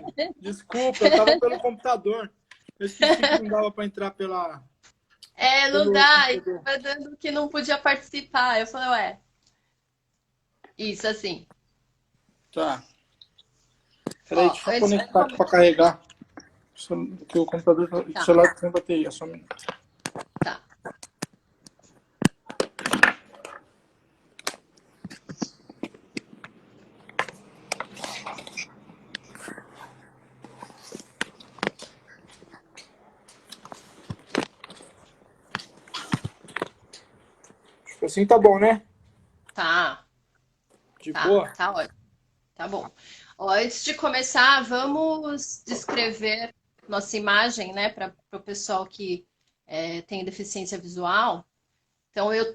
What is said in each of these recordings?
online. Desculpa, eu tava pelo computador. Eu esqueci que não dava para entrar Não pelo dá, e computador. tava dando que não podia participar. Eu falei, ué, isso assim. Tá. Peraí, Ó, deixa eu antes de conectar aqui para começar. carregar. Que o computador, o Tá, celular tá sem bateria, só um minuto. tá. Acho que assim tá bom, né? Tá, De tá, boa? tá ótimo. Tá bom. Ó, antes de começar, vamos descrever nossa imagem, né, para o pessoal que tem deficiência visual. Então, eu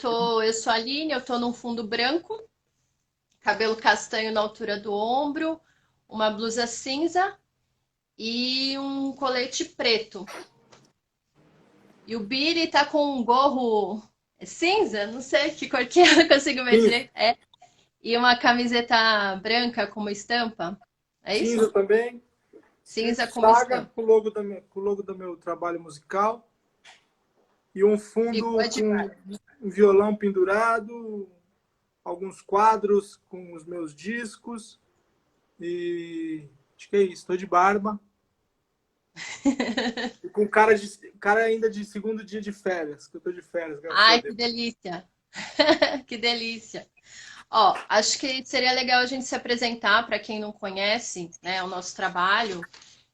sou a Aline, eu tô num fundo branco, cabelo castanho na altura do ombro, uma blusa cinza e um colete preto. E o Billy tá com um gorro cinza, não sei que cor que é, não consigo ver Cinza, direito. É. E uma camiseta branca com uma estampa. É cinza isso? também. Cinza Escrito com uma Saga, estampa. com o logo do meu trabalho musical. E um Ficou fundo de com um violão pendurado, alguns quadros com os meus discos. E acho que é isso. Estou de barba. E com cara ainda de segundo dia de férias, que eu tô de férias, graças a Ai, que Deus. delícia! Que delícia! Ó, acho que seria legal a gente se apresentar para quem não conhece, né, o nosso trabalho.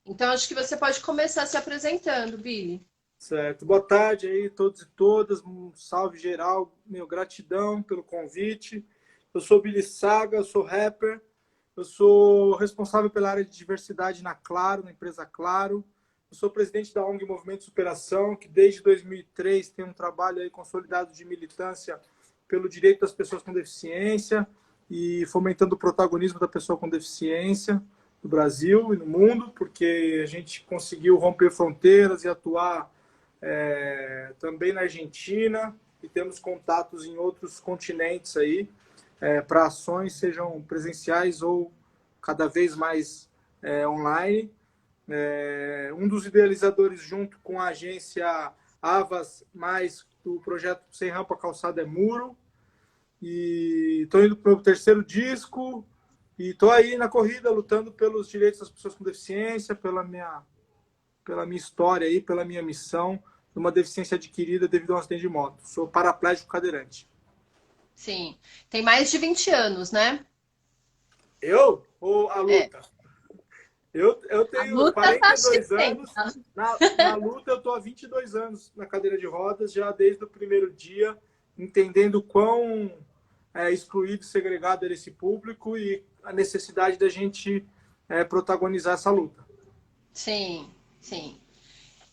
Então, acho que você pode começar se apresentando, Billy. Certo. Boa tarde aí, todos e todas. Um salve geral. Meu gratidão pelo convite. Eu sou Billy Saga, eu sou rapper. Eu sou responsável pela área de diversidade na Claro, na empresa Claro. Eu sou presidente da ONG Movimento de Superação, que desde 2003 tem um trabalho aí consolidado de militância pelo direito das pessoas com deficiência e fomentando o protagonismo da pessoa com deficiência no Brasil e no mundo, porque a gente conseguiu romper fronteiras e atuar também na Argentina e temos contatos em outros continentes aí para ações, sejam presenciais ou cada vez mais online. Um dos idealizadores, junto com a agência Avas, mais do projeto Sem Rampa Calçada é Muro. E estou indo para o meu terceiro disco e estou aí na corrida, lutando pelos direitos das pessoas com deficiência, pela minha história aí, pela minha missão, de uma deficiência adquirida devido a um acidente de moto. Sou paraplégico cadeirante. Sim. Tem mais de 20 anos, né? Eu ou a É. luta? Eu A tenho luta tá, acho que 42 tem. anos. Na luta, eu estou há 22 anos na cadeira de rodas, já desde o primeiro dia, entendendo quão excluído e segregado era esse público e a necessidade da gente protagonizar essa luta. Sim, sim.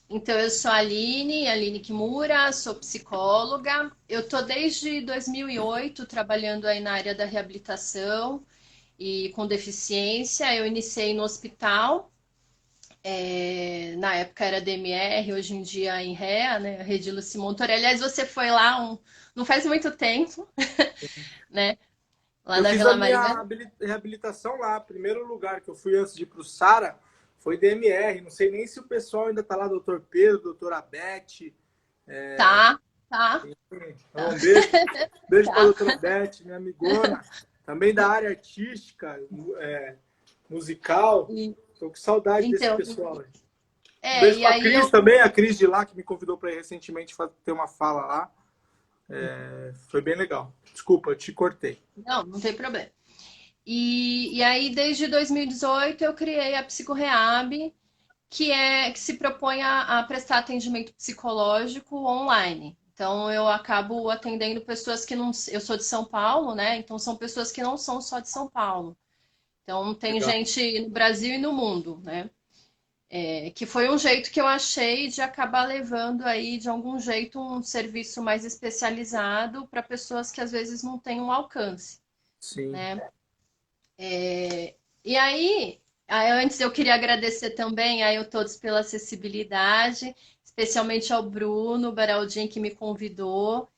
Então, eu sou a Aline Kimura, sou psicóloga. Eu tô desde 2008 trabalhando aí na área da reabilitação e com deficiência. Eu iniciei no hospital, na época era DMR, hoje em dia em REA, né? Rede Luci Montoro. Aliás, você foi lá não faz muito tempo, né? Lá Eu na fiz a Vila minha Mariana. reabilitação lá. Primeiro lugar que eu fui antes de ir para o Sara foi DMR. Não sei nem se o pessoal ainda está lá, doutor Pedro, doutora Beth. Tá, tá, Então, tá, beijo para a tá. doutora Beth, minha amigona. Também da área artística, musical. E, Estou com saudade desse então, pessoal. Um beijo e para a aí Cris eu. também, a Cris de lá, que me convidou para ir recentemente ter uma fala lá. Foi bem legal. Desculpa, eu te cortei. Não, não tem problema. E aí, desde 2018, eu criei a Psicoreab, que se propõe a prestar atendimento psicológico online. Então, eu acabo atendendo pessoas que não. Eu sou de São Paulo, né? Então, são pessoas que não são só de São Paulo. Então, tem Legal. gente no Brasil e no mundo, né? Que foi um jeito que eu achei de acabar levando aí, de algum jeito, um serviço mais especializado para pessoas que às vezes não têm um alcance, Sim. né? E aí, antes eu queria agradecer também aí eu todos pela acessibilidade, especialmente ao Bruno Baraldin que me convidou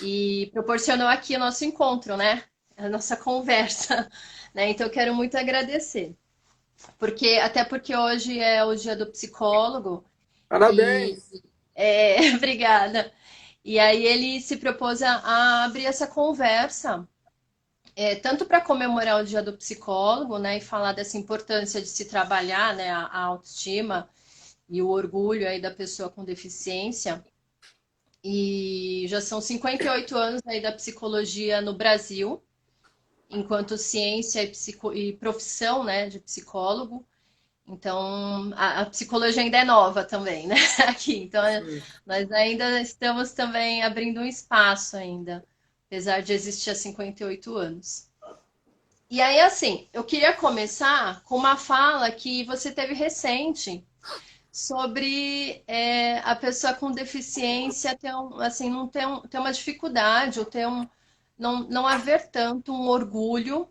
e proporcionou aqui o nosso encontro, né? A nossa conversa, né? Então eu quero muito agradecer. Até porque hoje é o dia do psicólogo e Parabéns! obrigada. E aí ele se propôs a abrir essa conversa, tanto para comemorar o dia do psicólogo, né, e falar dessa importância de se trabalhar, né, a autoestima e o orgulho aí da pessoa com deficiência. E já são 58 anos aí da psicologia no Brasil, enquanto ciência e profissão, né, de psicólogo. Então, a psicologia ainda é nova também, né, aqui. Então, Sim. nós ainda estamos também abrindo um espaço ainda, apesar de existir há 58 anos. E aí, assim, eu queria começar com uma fala que você teve recente sobre a pessoa com deficiência ter assim, não ter uma dificuldade ou não haver tanto um orgulho,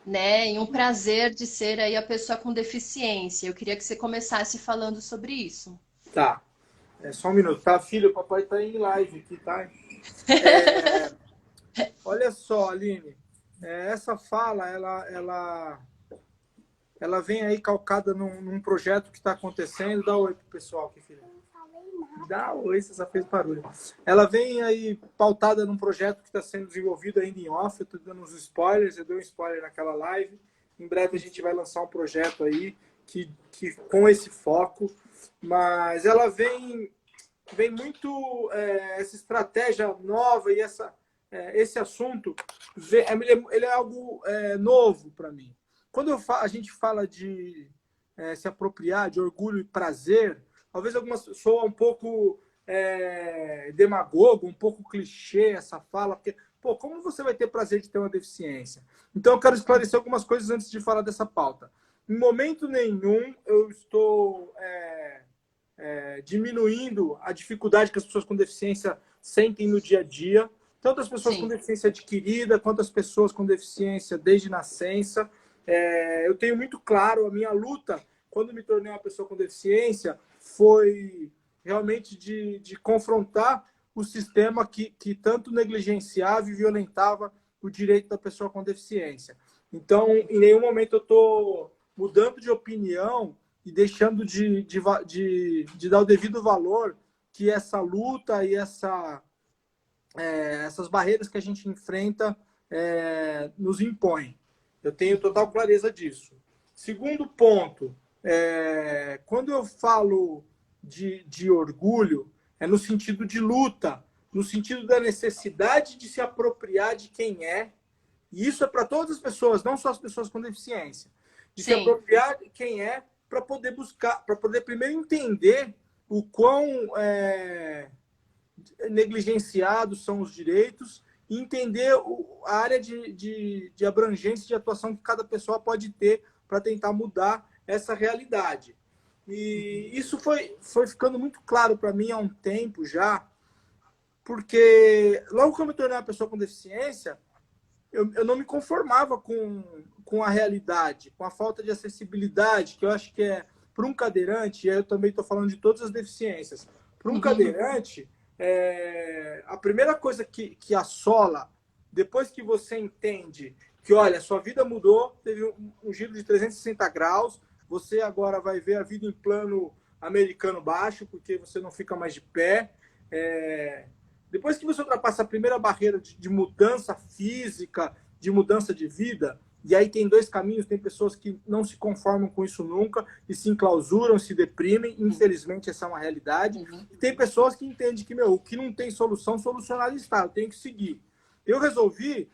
né, e um prazer de ser aí a pessoa com deficiência. Eu queria que você começasse falando sobre isso. Tá. É só um minuto, tá, filho? O papai tá em live aqui, tá? Olha só, Aline, essa fala, ela vem aí calcada num projeto que está acontecendo. Dá oi pro pessoal aqui, filho. Dá oi, você só fez barulho. Ela vem aí pautada num projeto que está sendo desenvolvido ainda em off. Eu estou dando uns spoilers, eu dei um spoiler naquela live. Em breve a gente vai lançar um projeto aí que com esse foco. Mas ela vem muito essa estratégia nova e esse assunto, ele é algo novo para mim. Quando a gente fala de se apropriar de orgulho e prazer, talvez algumas soa um pouco demagogo, um pouco clichê essa fala, porque, pô, como você vai ter prazer de ter uma deficiência? Então eu quero esclarecer algumas coisas antes de falar dessa pauta. Em momento nenhum eu estou diminuindo a dificuldade que as pessoas com deficiência sentem no dia a dia, tanto as pessoas com Sim, deficiência adquirida, quanto as pessoas com deficiência desde nascença. Eu tenho muito claro a minha luta, quando me tornei uma pessoa com deficiência, foi realmente de confrontar o sistema que tanto negligenciava e violentava o direito da pessoa com deficiência. Então, em nenhum momento eu estou mudando de opinião e deixando de dar o devido valor que essa luta e essas barreiras que a gente enfrenta nos impõem. Eu tenho total clareza disso. Segundo ponto, quando eu falo de orgulho, é no sentido de luta, no sentido da necessidade de se apropriar de quem é, e isso é para todas as pessoas, não só as pessoas com deficiência, de se sim. apropriar de quem é para poder buscar, para poder primeiro entender o quão negligenciados são os direitos e entender a área de abrangência de atuação que cada pessoa pode ter para tentar mudar essa realidade. E isso foi ficando muito claro para mim há um tempo já, porque logo que eu me tornei uma pessoa com deficiência, eu não me conformava com a realidade, com a falta de acessibilidade, que eu acho que para um cadeirante, e aí eu também estou falando de todas as deficiências, para um Uhum. cadeirante, a primeira coisa que assola, depois que você entende que, olha, sua vida mudou, teve um giro de 360 graus, você agora vai ver a vida em plano americano baixo, porque você não fica mais de pé. Depois que você ultrapassa a primeira barreira de mudança física, de mudança de vida, e aí tem dois caminhos, tem pessoas que não se conformam com isso nunca e se enclausuram, se deprimem, infelizmente essa é uma realidade, Uhum. e tem pessoas que entendem que, o que não tem solução, solucionado está, eu tenho que seguir. Eu resolvi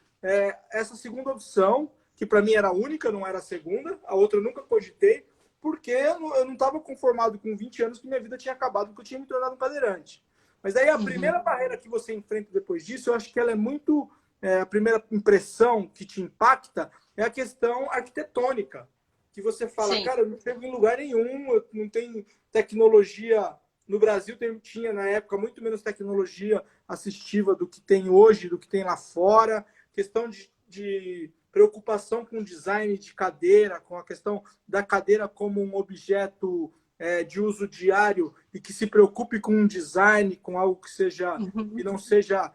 essa segunda opção, que para mim era a única, não era a segunda, a outra eu nunca cogitei, porque eu não estava conformado com 20 anos que minha vida tinha acabado, porque eu tinha me tornado um cadeirante. Mas aí a Uhum. primeira barreira que você enfrenta depois disso, eu acho que ela é muito. A primeira impressão que te impacta é a questão arquitetônica. Que você fala, Sim. cara, eu não chego em lugar nenhum, eu não tem tecnologia. No Brasil tinha, na época, muito menos tecnologia assistiva do que tem hoje, do que tem lá fora. Questão de preocupação com o design de cadeira, com a questão da cadeira como um objeto de uso diário e que se preocupe com um design, com algo que Uhum. não seja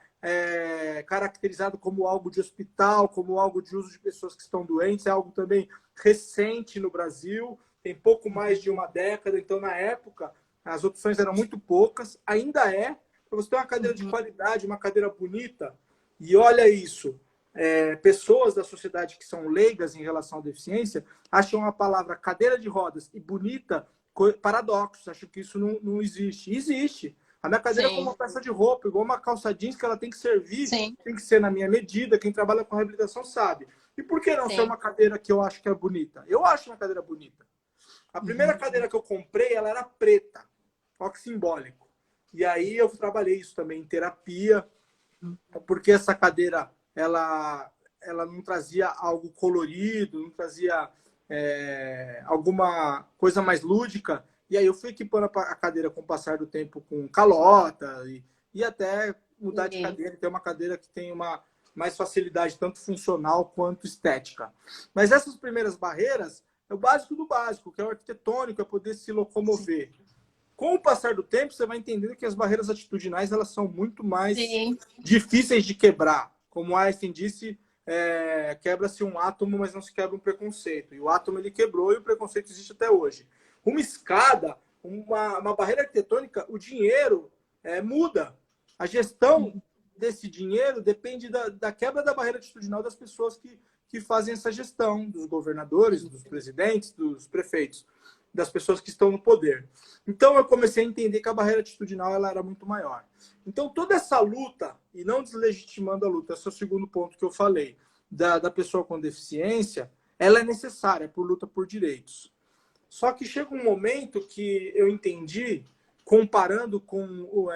caracterizado como algo de hospital, como algo de uso de pessoas que estão doentes, é algo também recente no Brasil, tem pouco mais de uma década, então na época as opções eram muito poucas, ainda é, para você ter uma cadeira de qualidade, uma cadeira bonita, e olha isso, pessoas da sociedade que são leigas em relação à deficiência acham a palavra cadeira de rodas e bonita paradoxos, acham que isso não existe. Existe. A minha cadeira é como uma peça de roupa, igual uma calça jeans que ela tem que servir, sim, tem que ser na minha medida, quem trabalha com reabilitação sabe. E por que não ser sim. uma cadeira que eu acho que é bonita? Eu acho uma cadeira bonita. A primeira cadeira que eu comprei, ela era preta, olha que simbólico. E aí eu trabalhei isso também em terapia, porque essa cadeira, ela não trazia algo colorido, não trazia alguma coisa mais lúdica. E aí eu fui equipando a cadeira com o passar do tempo com calota e até mudar de Sim, cadeira, ter uma cadeira que tem uma mais facilidade, tanto funcional quanto estética. Mas essas primeiras barreiras é o básico do básico, que é o arquitetônico, é poder se locomover. Com o passar do tempo, você vai entendendo que as barreiras atitudinais elas são muito mais sim, difíceis de quebrar. Como Einstein disse, quebra-se um átomo, mas não se quebra um preconceito. E o átomo ele quebrou e o preconceito existe até hoje. Uma escada, uma barreira arquitetônica, o dinheiro muda. A gestão desse dinheiro depende da quebra da barreira atitudinal das pessoas que fazem essa gestão, dos governadores, dos presidentes, dos prefeitos, das pessoas que estão no poder. Então eu comecei a entender que a barreira atitudinal ela era muito maior. Então toda essa luta, e não deslegitimando a luta, esse é o segundo ponto que eu falei, da pessoa com deficiência, ela é necessária por luta por direitos. Só que chega um momento que eu entendi, comparando com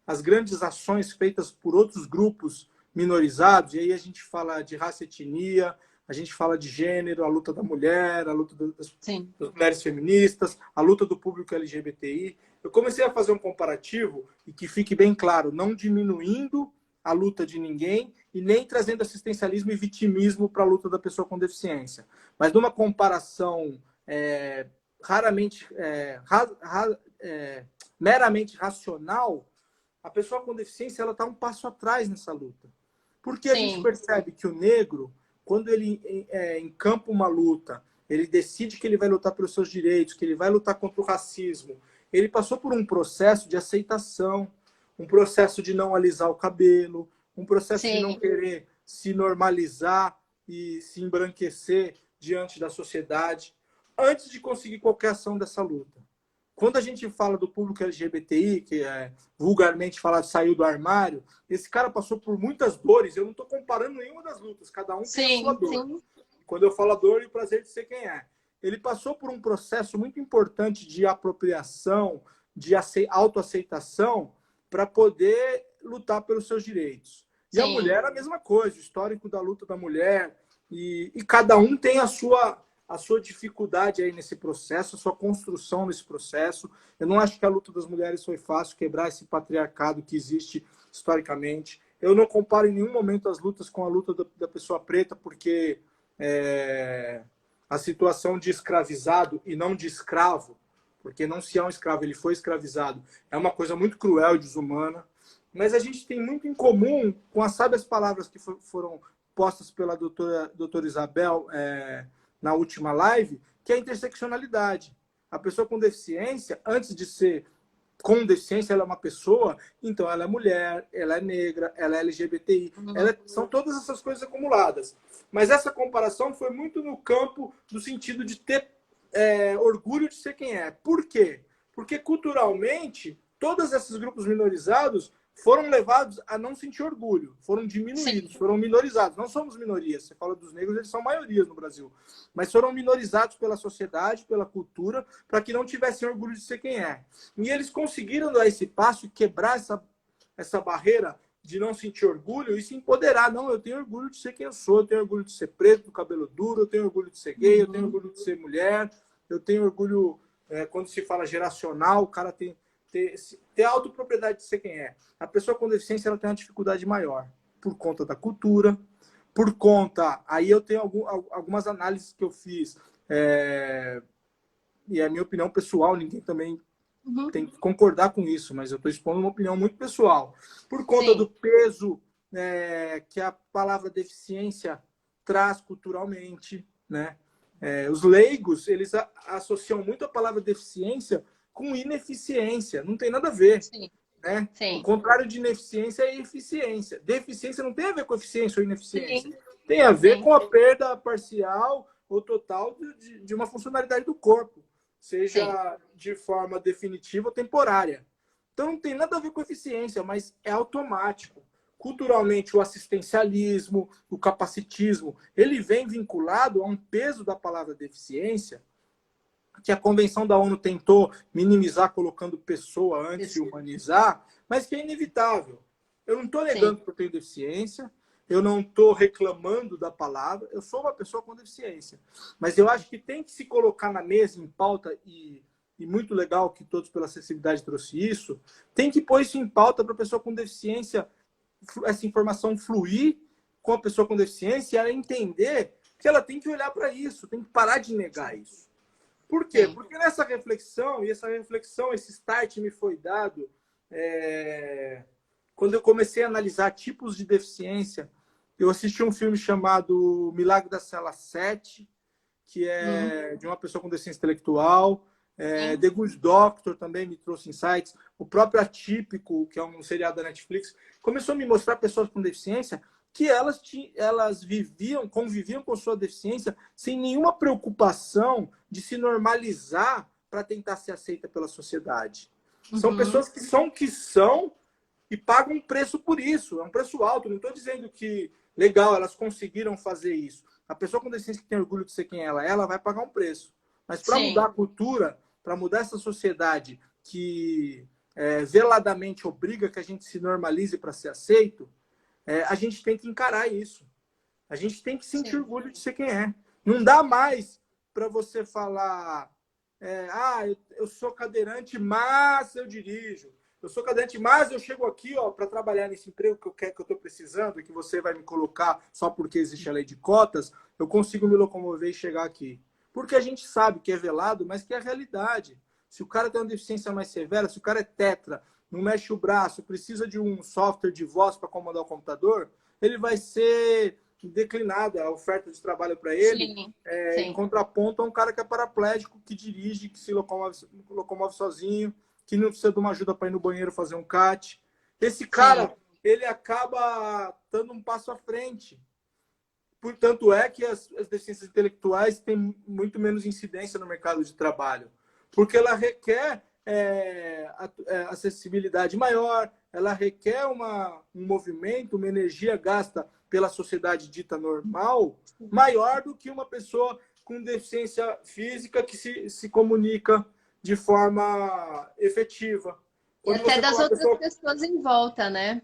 as grandes ações feitas por outros grupos minorizados, e aí a gente fala de raça e etnia, a gente fala de gênero, a luta da mulher, a luta das mulheres feministas, a luta do público LGBTI. Eu comecei a fazer um comparativo, e que fique bem claro, não diminuindo a luta de ninguém e nem trazendo assistencialismo e vitimismo para a luta da pessoa com deficiência, mas numa comparação raramente, meramente racional, a pessoa com deficiência ela está um passo atrás nessa luta. Porque a gente sim, percebe que o negro, quando ele encampa uma luta, ele decide que ele vai lutar pelos seus direitos, que ele vai lutar contra o racismo, ele passou por um processo de aceitação, um processo de não alisar o cabelo, um processo de não sim, querer se normalizar e se embranquecer diante da sociedade, antes de conseguir qualquer ação dessa luta. Quando a gente fala do público LGBTI, que é vulgarmente falado saiu do armário, esse cara passou por muitas dores. Eu não estou comparando nenhuma das lutas, cada um tem a sua sim, dor. sim, Quando eu falo a dor, e o prazer de ser quem é. Ele passou por um processo muito importante de apropriação, de autoaceitação, para poder lutar pelos seus direitos. E a sim, mulher, a mesma coisa, o histórico da luta da mulher, e cada um tem a sua dificuldade aí nesse processo, a sua construção nesse processo. Eu não acho que a luta das mulheres foi fácil, quebrar esse patriarcado que existe historicamente. Eu não comparo em nenhum momento as lutas com a luta da pessoa preta, porque a situação de escravizado e não de escravo, porque não se é um escravo, ele foi escravizado, é uma coisa muito cruel e desumana. Mas a gente tem muito em comum com as sábias palavras que foram postas pela doutora Isabel na última live, que é a interseccionalidade. A pessoa com deficiência, antes de ser com deficiência, ela é uma pessoa, então ela é mulher, ela é negra, ela é LGBTI, são todas essas coisas acumuladas. Mas essa comparação foi muito no campo do sentido de ter orgulho de ser quem é. Por quê? Porque culturalmente, todos esses grupos minorizados foram levados a não sentir orgulho, foram diminuídos, sim, foram minorizados. Não somos minorias, você fala dos negros, eles são maiorias no Brasil, mas foram minorizados pela sociedade, pela cultura, para que não tivessem orgulho de ser quem é. E eles conseguiram dar esse passo e quebrar essa barreira de não sentir orgulho e se empoderar. Não, eu tenho orgulho de ser quem eu sou, eu tenho orgulho de ser preto, do cabelo duro, eu tenho orgulho de ser gay, eu tenho orgulho de ser mulher, eu tenho orgulho, quando se fala geracional, o cara ter autopropriedade de ser quem é. A pessoa com deficiência ela tem uma dificuldade maior por conta da cultura, por conta... Aí eu tenho algumas análises que eu fiz, e é a minha opinião pessoal, ninguém também tem que concordar com isso, mas eu estou expondo uma opinião muito pessoal. Por conta do sim, peso que a palavra deficiência traz culturalmente, né? Os leigos, eles associam muito a palavra deficiência com ineficiência. Não tem nada a ver, Sim, né? O sim, contrário de ineficiência é eficiência. Deficiência não tem a ver com eficiência ou ineficiência. sim, Tem a ver sim, com a perda parcial ou total de uma funcionalidade do corpo, sim, seja de forma definitiva ou temporária. Então não tem nada a ver com eficiência, mas é automático. Culturalmente, o assistencialismo, o capacitismo, ele vem vinculado a um peso da palavra deficiência que a Convenção da ONU tentou minimizar colocando pessoa antes de isso, humanizar, mas que é inevitável. Eu não estou sim, negando que eu tenho deficiência, eu não estou reclamando da palavra, eu sou uma pessoa com deficiência. Mas eu acho que tem que se colocar na mesa, em pauta, e muito legal que Todos pela Acessibilidade trouxe isso, tem que pôr isso em pauta para a pessoa com deficiência, essa informação fluir com a pessoa com deficiência e ela entender que ela tem que olhar para isso, tem que parar de negar isso. Por quê? sim. Porque nessa reflexão, esse start me foi dado quando eu comecei a analisar tipos de deficiência. Eu assisti um filme chamado Milagre da Cela 7, que Hum, é de uma pessoa com deficiência intelectual. sim, The Good Doctor também me trouxe insights. O próprio Atípico, que é um seriado da Netflix, começou a me mostrar pessoas com deficiência que elas conviviam com sua deficiência sem nenhuma preocupação de se normalizar para tentar ser aceita pela sociedade. São uhum, pessoas que são o que são e pagam um preço por isso. É um preço alto. Não estou dizendo que, legal, elas conseguiram fazer isso. A pessoa com deficiência que tem orgulho de ser quem ela vai pagar um preço. Mas para mudar sim, a cultura, para mudar essa sociedade que veladamente obriga que a gente se normalize para ser aceito, a gente tem que encarar isso. A gente tem que sentir sim, orgulho de ser quem é. Não dá mais para você falar, eu sou cadeirante, mas eu dirijo. Eu sou cadeirante, mas eu chego aqui para trabalhar nesse emprego que eu estou precisando, e que você vai me colocar só porque existe a lei de cotas, eu consigo me locomover e chegar aqui. Porque a gente sabe que é velado, mas que é a realidade. Se o cara tem uma deficiência mais severa, se o cara é tetra, não mexe o braço, precisa de um software de voz para comandar o computador, ele vai ser declinada a oferta de trabalho para ele, sim, em sim, contraponto a um cara que é paraplégico, que dirige, que se locomove sozinho, que não precisa de uma ajuda para ir no banheiro fazer um CAT. Esse sim. cara, ele acaba dando um passo à frente. Portanto, é que as deficiências intelectuais têm muito menos incidência no mercado de trabalho, porque ela requer acessibilidade maior, ela requer um movimento, uma energia gasta pela sociedade dita normal, maior do que uma pessoa com deficiência física que se comunica de forma efetiva. E Quando até você das fala uma outras pessoa. pessoas em volta, né?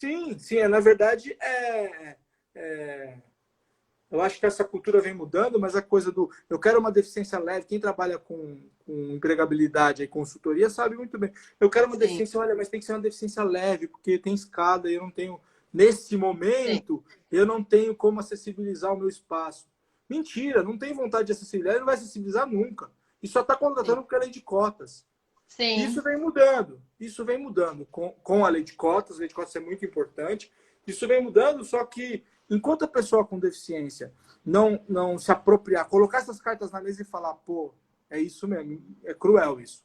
Sim, sim, na verdade é eu acho que essa cultura vem mudando, mas a coisa do eu quero uma deficiência leve, quem trabalha com empregabilidade e consultoria sabe muito bem. Eu quero uma Sim, deficiência, olha, mas tem que ser uma deficiência leve, porque tem escada e eu não tenho, nesse sim, momento, eu não tenho como acessibilizar o meu espaço. Mentira, não tem vontade de acessibilizar, ele não vai acessibilizar nunca. E só está sim, contratando porque é lei de cotas. sim, Isso vem mudando com a lei de cotas. A lei de cotas é muito importante. Isso vem mudando, só que enquanto a pessoa com deficiência não se apropriar, colocar essas cartas na mesa e falar, pô, é isso mesmo, é cruel isso.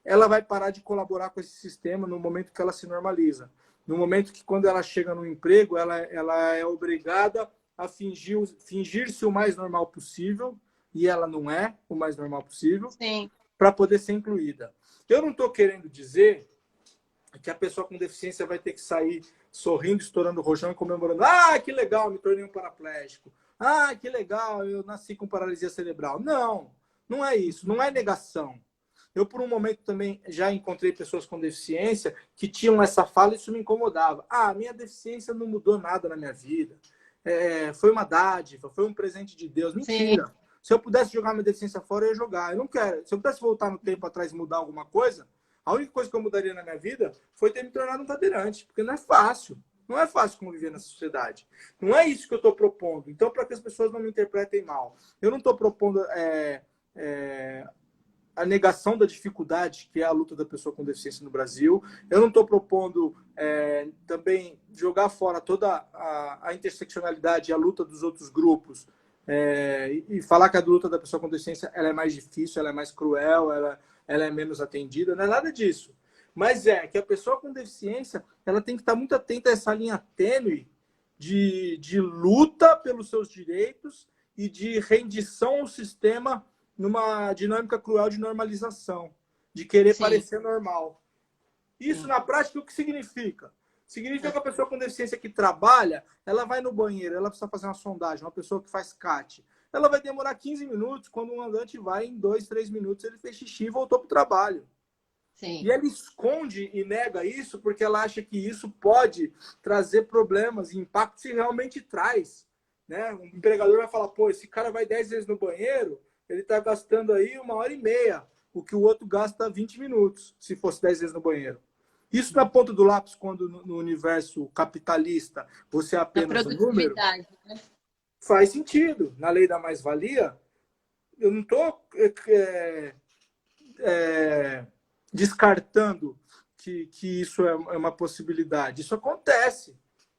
Ela vai parar de colaborar com esse sistema no momento que ela se normaliza. No momento que, quando ela chega no emprego, ela é obrigada a fingir-se o mais normal possível, e ela não é o mais normal possível, sim, para poder ser incluída. Eu não estou querendo dizer que a pessoa com deficiência vai ter que sair sorrindo, estourando o rojão e comemorando. Ah, que legal, me tornei um paraplégico. Ah, que legal, eu nasci com paralisia cerebral. Não, não é isso, não é negação. Eu, por um momento, também já encontrei pessoas com deficiência que tinham essa fala e isso me incomodava. Ah, minha deficiência não mudou nada na minha vida. Foi uma dádiva, foi um presente de Deus. sim, Mentira. Se eu pudesse jogar minha deficiência fora, eu ia jogar. Eu não quero. Se eu pudesse voltar no tempo atrás e mudar alguma coisa, a única coisa que eu mudaria na minha vida foi ter me tornado um cadeirante, porque não é fácil. Não é fácil conviver na sociedade. Não é isso que eu estou propondo. Então, para que as pessoas não me interpretem mal, eu não estou propondo a negação da dificuldade que é a luta da pessoa com deficiência no Brasil. Eu não estou propondo também jogar fora toda a interseccionalidade e a luta dos outros grupos e falar que a luta da pessoa com deficiência ela é mais difícil, ela é mais cruel, ela é menos atendida, não é nada disso. Mas é que a pessoa com deficiência ela tem que estar muito atenta a essa linha tênue de luta pelos seus direitos e de rendição ao sistema numa dinâmica cruel de normalização, de querer Sim, parecer normal. Isso, sim. na prática, o que significa? Significa que a pessoa com deficiência que trabalha, ela vai no banheiro, ela precisa fazer uma sondagem, uma pessoa que faz CAT. Ela vai demorar 15 minutos, quando um andante vai, em 2, 3 minutos, ele fez xixi e voltou para o trabalho. E Sim. ela esconde e nega isso porque ela acha que isso pode trazer problemas e impacto se realmente traz. Né? Um empregador vai falar, pô, esse cara vai 10 vezes no banheiro, ele está gastando aí 1h30, o que o outro gasta 20 minutos, se fosse 10 vezes no banheiro. Isso na ponta do lápis, quando no universo capitalista você é Na apenas um número, produtividade, né? faz sentido. Na lei da mais-valia, eu não estou é, descartando que isso é uma possibilidade. Isso acontece.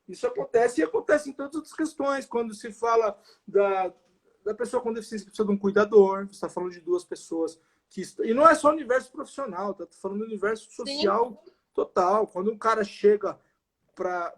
Isso acontece e acontece em todas as outras questões. Quando se fala da pessoa com deficiência que precisa de um cuidador, você está falando de duas pessoas que. E não é só o universo profissional, tá falando do universo Sim, social total. Quando um cara chega para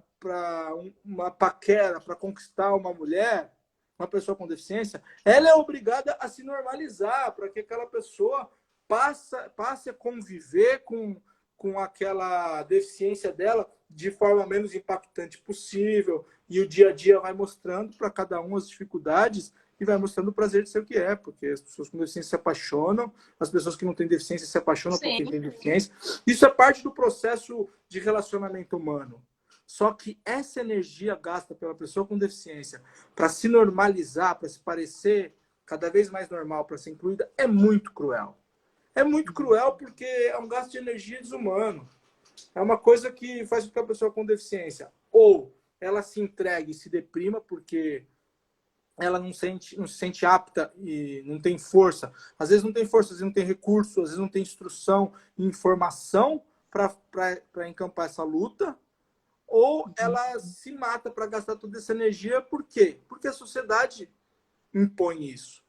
uma paquera, para conquistar uma mulher, uma pessoa com deficiência, ela é obrigada a se normalizar para que aquela pessoa passe a conviver com aquela deficiência dela de forma menos impactante possível. E o dia a dia vai mostrando para cada um as dificuldades e vai mostrando o prazer de ser o que é, porque as pessoas com deficiência se apaixonam, as pessoas que não têm deficiência se apaixonam por sim, quem tem deficiência. Isso é parte do processo de relacionamento humano. Só que essa energia gasta pela pessoa com deficiência para se normalizar, para se parecer cada vez mais normal, para ser incluída, é muito cruel. É muito cruel porque é um gasto de energia desumano. É uma coisa que faz com que a pessoa com deficiência ou ela se entregue e se deprima porque ela não se sente apta e não tem força. Às vezes não tem força, às vezes não tem recurso, às vezes não tem instrução e informação para encampar essa luta, ou ela se mata para gastar toda essa energia. Por quê? Porque a sociedade impõe isso.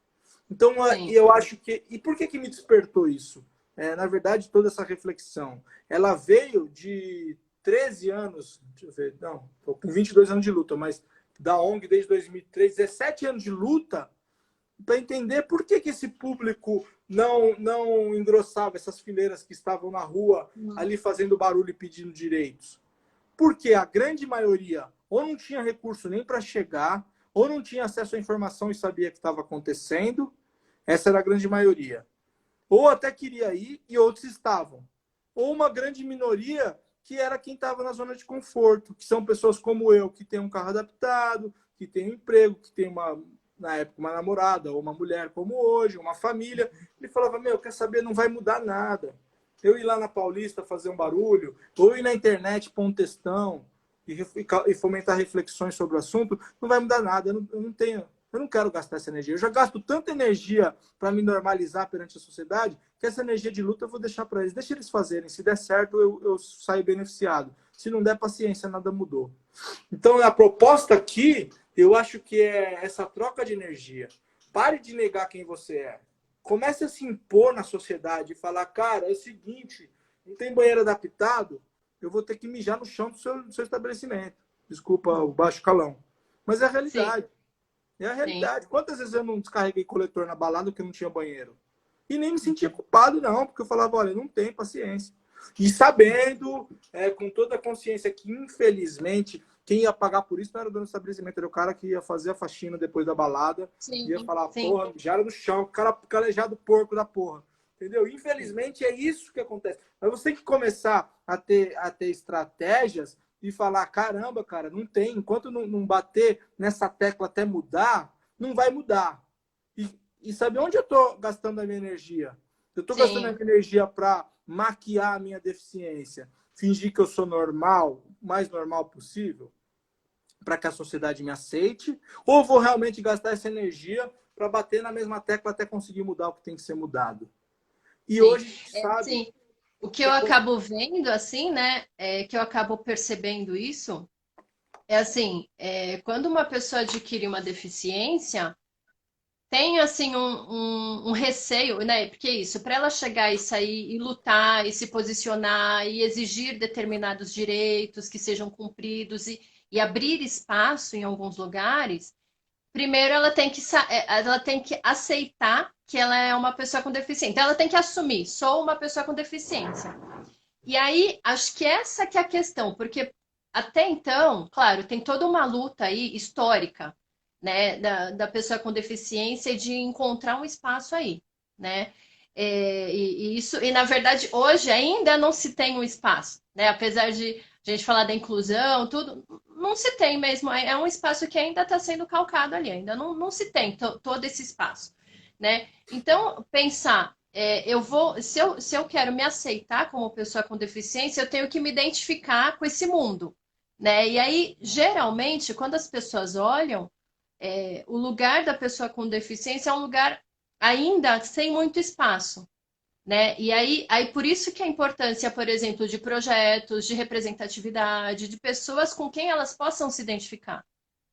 Então, sim. eu acho que. E por que me despertou isso? Na verdade, toda essa reflexão, ela veio de 13 anos, deixa eu ver, não, estou com 22 anos de luta, mas da ONG desde 2003, 17 anos de luta, para entender por que esse público não engrossava essas fileiras que estavam na rua, ali fazendo barulho e pedindo direitos. Porque a grande maioria ou não tinha recurso nem para chegar, ou não tinha acesso à informação e sabia o que estava acontecendo. Essa era a grande maioria. Ou até queria ir e outros estavam. Ou uma grande minoria que era quem estava na zona de conforto, que são pessoas como eu, que tem um carro adaptado, que tem um emprego, que tem na época, uma namorada ou uma mulher como hoje, uma família. Ele falava, meu, quer saber, não vai mudar nada. Eu ir lá na Paulista fazer um barulho, ou ir na internet pôr um textão e fomentar reflexões sobre o assunto, não vai mudar nada. Eu não quero gastar essa energia. Eu já gasto tanta energia para me normalizar perante a sociedade que essa energia de luta eu vou deixar para eles. Deixa eles fazerem. Se der certo, eu saio beneficiado. Se não der, paciência, nada mudou. Então, a proposta aqui, eu acho que é essa troca de energia. Pare de negar quem você é. Comece a se impor na sociedade e falar, cara, é o seguinte, não tem banheiro adaptado, eu vou ter que mijar no chão do seu estabelecimento. Desculpa o baixo calão. Mas é a Sim, realidade. É a sim, realidade. Quantas vezes eu não descarreguei coletor na balada porque não tinha banheiro? E nem me sentia culpado, não, porque eu falava, olha, não tem paciência. E sabendo, com toda a consciência que, infelizmente, quem ia pagar por isso não era o dono do estabelecimento, era o cara que ia fazer a faxina depois da balada, sim, ia falar, sim, porra, mijaram no chão, cara calejado porco da porra. Entendeu? Infelizmente, é isso que acontece. Mas você tem que começar a ter estratégias e falar, caramba, cara, não tem. Enquanto não bater nessa tecla até mudar, não vai mudar. E sabe onde eu estou gastando a minha energia? Eu estou gastando a sim, minha energia para maquiar a minha deficiência, fingir que eu sou normal, o mais normal possível, para que a sociedade me aceite, ou vou realmente gastar essa energia para bater na mesma tecla até conseguir mudar o que tem que ser mudado? E sim. hoje a gente É, sabe sim. O que que eu acabo vendo, assim, né, que eu acabo percebendo isso, é assim, quando uma pessoa adquire uma deficiência, tem assim um receio, né? Porque isso, para ela chegar e sair e lutar e se posicionar e exigir determinados direitos que sejam cumpridos e abrir espaço em alguns lugares, primeiro ela tem que aceitar que ela é uma pessoa com deficiência. Então ela tem que assumir, sou uma pessoa com deficiência. E aí, acho que essa que é a questão, porque até então, claro, tem toda uma luta aí histórica, né, da pessoa com deficiência e de encontrar um espaço aí, né? E na verdade, hoje ainda não se tem um espaço, né? Apesar de a gente falar da inclusão, tudo, não se tem mesmo. É um espaço que ainda está sendo calcado ali, ainda não se tem todo esse espaço, né? Então, pensar eu vou, se eu quero me aceitar como pessoa com deficiência, eu tenho que me identificar com esse mundo, né? E aí, geralmente, quando as pessoas olham, o lugar da pessoa com deficiência é um lugar ainda sem muito espaço, né? E aí por isso que a importância, por exemplo, de projetos, de representatividade, de pessoas com quem elas possam se identificar,